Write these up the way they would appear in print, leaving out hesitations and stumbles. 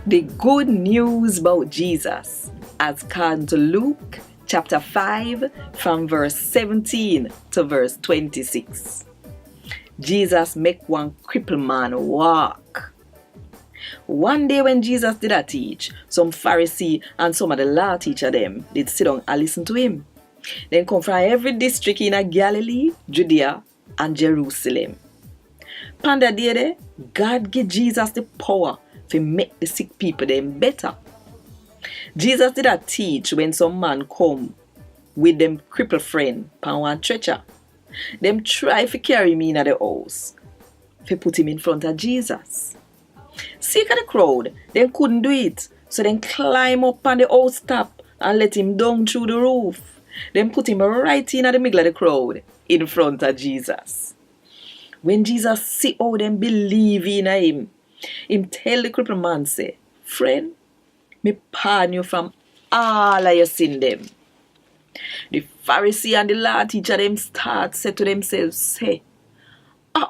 The good news about Jesus, as according to Luke chapter 5 from verse 17 to verse 26. Jesus make one crippled man walk. One day when Jesus did a teach, some Pharisee and some of the law teacher them did sit down and listen to him. Then come from every district in Galilee, Judea and Jerusalem. Panda day, God give Jesus the power to make the sick people them better. Jesus did a teach when some man come with them crippled friend pan one stretcher. Them try to carry him in the house, to put him in front of Jesus. Sick of the crowd, they couldn't do it, so then climb up on the house top and let him down through the roof. Then put him right in the middle of the crowd, in front of Jesus. When Jesus see how them believe in him tell the crippled man say, "Friend, me pardon you from all of your sin them." The Pharisee and the law teacher them start say to themselves, say,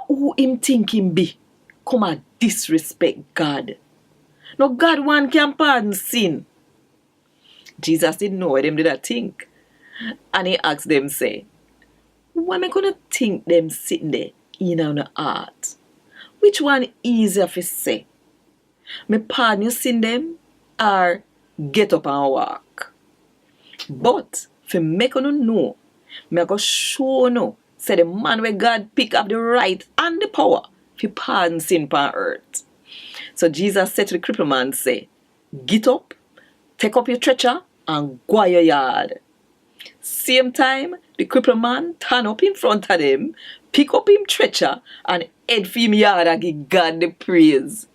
who him think him be? Come and disrespect God. No, God one can pardon sin. Jesus didn't know what them did that think. And he asked them, say, what am I gonna think them sitting there in on the heart? Which one easier to say? Me pardon you sin them or get up and walk? But for make you know, me go show you, say the man where God pick up the right and the power to pardon sin upon earth. So Jesus said to the crippled man, say, get up, take up your stretcher and go your yard. Same time, the crippled man turn up in front of them, pick up him stretcher and head for him yard and give God the praise.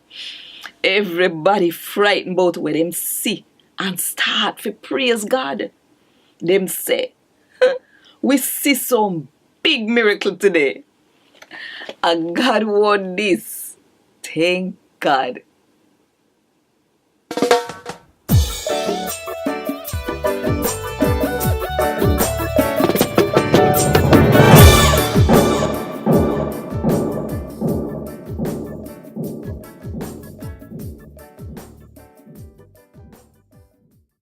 Everybody frightened about what them see and start to praise God. Them say, we see some big miracle today. And God won this. Thank God.